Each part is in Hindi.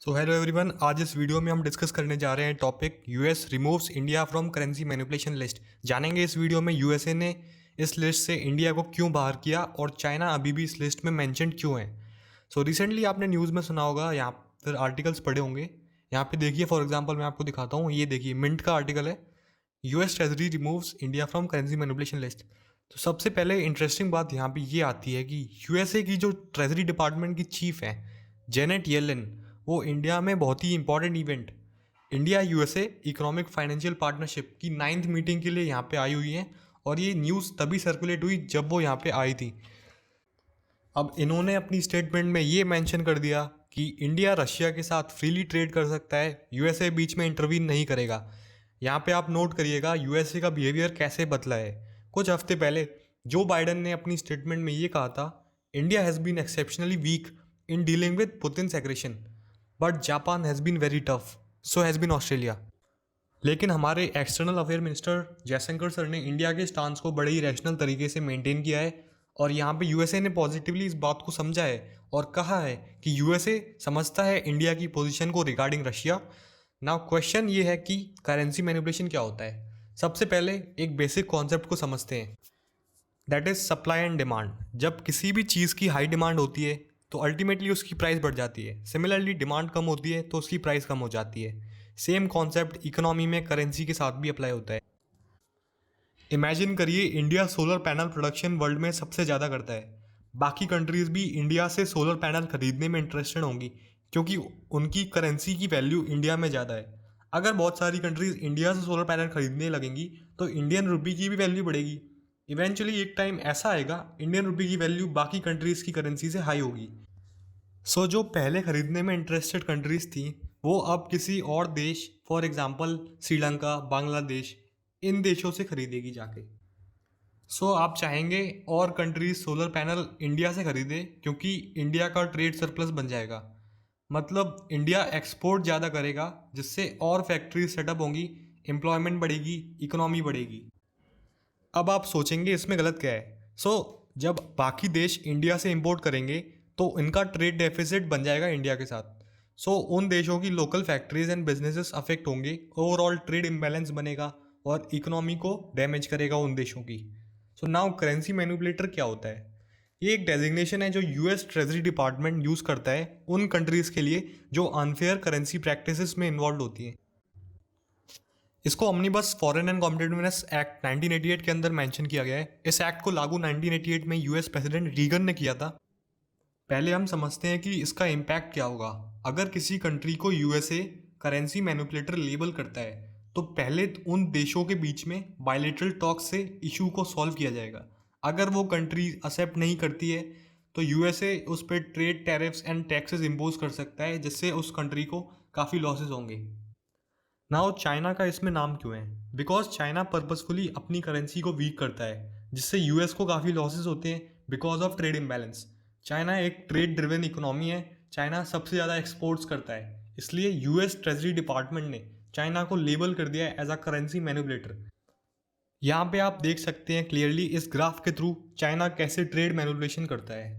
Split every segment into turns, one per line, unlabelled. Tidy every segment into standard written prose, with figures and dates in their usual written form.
सो हेलो एवरीवन, आज इस वीडियो में हम डिस्कस करने जा रहे हैं topic US removes India from currency manipulation list. जानेंगे इस वीडियो में यूएसए ने इस लिस्ट से इंडिया को क्यों बाहर किया और चाइना अभी भी इस लिस्ट में मेंशन क्यों है। सो रिसेंटली आपने न्यूज़ में सुना होगा, यहाँ फिर आर्टिकल्स पढ़े होंगे। यहाँ पे देखिए, फॉर एग्जांपल मैं आपको दिखाता हूँ, ये देखिए मिंट का आर्टिकल है, US treasury removes India from currency manipulation list. तो सबसे पहले इंटरेस्टिंग बात यहाँ पे ये आती है कि यूएसए की जो ट्रेजरी डिपार्टमेंट की चीफ है जेनेट येलेन, वो इंडिया में बहुत ही important event India USA economic financial partnership की 9th मीटिंग के लिए यहाँ पे आई हुई हैं। और ये न्यूज़ तभी सर्कुलेट हुई जब वो यहाँ पे आई थी। अब इन्होंने अपनी स्टेटमेंट में ये मेंशन कर दिया कि इंडिया रशिया के साथ फ्रीली ट्रेड कर सकता है, यूएसए बीच में इंटरवीन नहीं करेगा। यहाँ पे आप नोट करिएगा यूएसए का बिहेवियर कैसे बदला है। कुछ हफ्ते पहले जो बाइडन ने अपनी स्टेटमेंट में ये कहा था, India has been exceptionally weak in dealing with Putin's aggression, but Japan has been very tough, so has been Australia. लेकिन हमारे external affair minister Jaishankar sir ने इंडिया के स्टांस को बड़े ही रैशनल तरीके से मेंटेन किया है। और यहाँ पे यूएसए ने पॉजिटिवली इस बात को समझा है और कहा है कि यूएसए समझता है इंडिया की पोजीशन को रिगार्डिंग रशिया। नाउ क्वेश्चन ये है कि करेंसी मैनिपुलेशन क्या होता है। सबसे पहले एक बेसिक कॉन्सेप्ट को समझते हैं, that is supply and demand. जब किसी भी चीज़ की हाई डिमांड होती है तो अल्टीमेटली उसकी प्राइस बढ़ जाती है, सिमिलरली डिमांड कम होती है तो उसकी प्राइस कम हो जाती है। सेम कॉन्सेप्ट इकोनॉमी में करेंसी के साथ भी अप्लाई होता है। इमेजिन करिए, India solar panel production world में सबसे ज़्यादा करता है। बाकी कंट्रीज़ भी इंडिया से सोलर पैनल खरीदने में इंटरेस्टेड होंगी क्योंकि उनकी करेंसी की वैल्यू इंडिया में ज़्यादा है। अगर बहुत सारी कंट्रीज़ इंडिया से सोलर पैनल खरीदने लगेंगी तो इंडियन रुपी की भी वैल्यू बढ़ेगी। इवेंचुअली एक टाइम ऐसा आएगा इंडियन रुपी की वैल्यू बाकी कंट्रीज़ की करेंसी से हाई होगी। सो जो पहले खरीदने में इंटरेस्टेड कंट्रीज़ थी वो अब किसी और देश, फॉर एग्जांपल श्रीलंका, बांग्लादेश, इन देशों से खरीदेगी जाके। सो आप चाहेंगे और कंट्रीज सोलर पैनल इंडिया से खरीदे क्योंकि इंडिया का ट्रेड सरप्लस बन जाएगा। मतलब इंडिया एक्सपोर्ट ज़्यादा करेगा जिससे और फैक्ट्रीज सेटअप होंगी, एम्प्लॉयमेंट बढ़ेगी, इकोनॉमी बढ़ेगी। अब आप सोचेंगे इसमें गलत क्या है। जब बाकी देश इंडिया से इंपोर्ट करेंगे तो इनका ट्रेड डेफिसिट बन जाएगा इंडिया के साथ। उन देशों की local factories and businesses affect होंगे, ओवरऑल ट्रेड इम्बैलेंस बनेगा और इकोनॉमी को डैमेज करेगा उन देशों की। नाउ करेंसी मैनिपुलेटर क्या होता है? ये एक डेजिग्नेशन है जो यूएस ट्रेजरी डिपार्टमेंट यूज़ करता है उन कंट्रीज़ के लिए जो अनफेयर करेंसी प्रैक्टिसेस में इन्वॉल्व होती हैं। इसको ऑमनिबस फॉरेन एंड कॉम्पिटिटिवनेस एक्ट 1988 के अंदर मेंशन किया गया है। इस एक्ट को लागू 1988 में यूएस प्रेसिडेंट रीगन ने किया था। पहले हम समझते हैं कि इसका इम्पैक्ट क्या होगा। अगर किसी कंट्री को यूएसए करेंसी मैनिपुलेटर लेबल करता है तो पहले उन देशों के बीच में बायलैटरल टॉक से इशू को सॉल्व किया जाएगा। अगर वो कंट्री एक्सेप्ट नहीं करती है तो यूएसए उस पर trade tariffs and taxes impose कर सकता है जिससे उस कंट्री को काफ़ी लॉसेस होंगे। नाउ चाइना का इसमें नाम क्यों है? बिकॉज चाइना पर्पसफुली अपनी करेंसी को वीक करता है जिससे यूएस को काफ़ी लॉसेस होते हैं because of trade imbalance. China एक ट्रेड ड्रिवन इकोनॉमी है, चाइना सबसे ज़्यादा एक्सपोर्ट्स करता है, इसलिए यूएस ट्रेजरी डिपार्टमेंट ने चाइना को लेबल कर दिया है एज अ करेंसी मैनिपुलेटर। यहाँ पे आप देख सकते हैं क्लियरली इस ग्राफ के थ्रू चाइना कैसे ट्रेड मैनिपुलेशन करता है।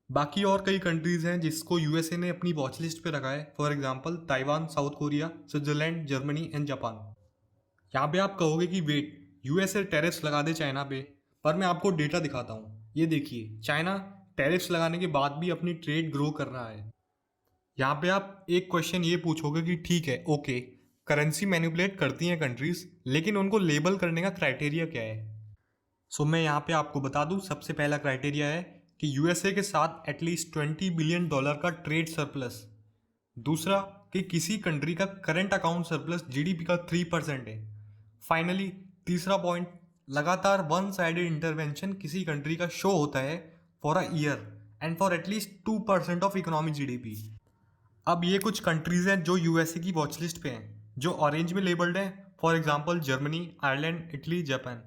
बाकी और कई कंट्रीज़ हैं जिसको यूएसए ने अपनी वॉच लिस्ट पे रखा है, for example Taiwan, south Korea, Switzerland, Germany and Japan. यहाँ पे आप कहोगे कि वेट, यूएसए टैरिफ्स लगा दे चाइना पे, पर मैं आपको डेटा दिखाता हूँ। ये देखिए, चाइना टैरिफ्स लगाने के बाद भी अपनी ट्रेड ग्रो कर रहा है। यहाँ पे आप एक क्वेश्चन ये पूछोगे कि ठीक है, ओके, करेंसी मैनिपुलेट करती हैं कंट्रीज, लेकिन उनको लेबल करने का क्राइटेरिया क्या है? मैं यहाँ पे आपको बता दूँ, सबसे पहला क्राइटेरिया है कि यूएसए के साथ एटलीस्ट $20 बिलियन का ट्रेड सरप्लस। दूसरा, कि किसी कंट्री का करंट अकाउंट सरप्लस जीडीपी का 3% है। फाइनली तीसरा पॉइंट, लगातार वन साइडेड इंटरवेंशन किसी कंट्री का शो होता है for a year and for at least 2% of economic GDP. अब ये कुछ कंट्रीज हैं जो यूएसए की वॉच लिस्ट पे हैं, जो ऑरेंज में लेबल्ड हैं, for example Germany, Ireland, Italy, Japan.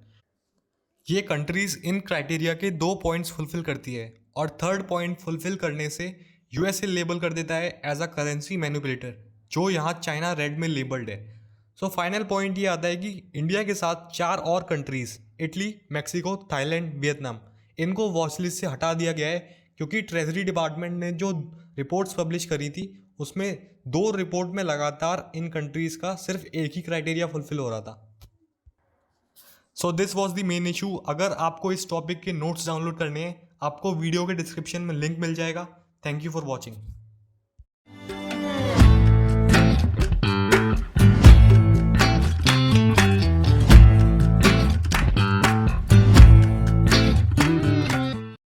ये कंट्रीज इन क्राइटेरिया के 2 पॉइंट्स फुलफिल करती है और थर्ड पॉइंट फुलफिल करने से यूएसए लेबल कर देता है एज अ करेंसी मैनिपुलेटर, जो यहाँ चाइना रेड में लेबल्ड है। फाइनल पॉइंट ये आता है कि इंडिया के साथ 4 और countries, Italy, Mexico, Thailand, Vietnam, इनको वॉच लिस्ट से हटा दिया गया है क्योंकि ट्रेजरी डिपार्टमेंट ने जो रिपोर्ट्स पब्लिश करी थी उसमें 2 रिपोर्ट में लगातार इन कंट्रीज़ का सिर्फ एक ही क्राइटेरिया फुलफिल हो रहा था। So this was the main issue. अगर आपको इस टॉपिक के नोट्स डाउनलोड करने हैं, आपको वीडियो के डिस्क्रिप्शन में लिंक मिल जाएगा। Thank you for watching.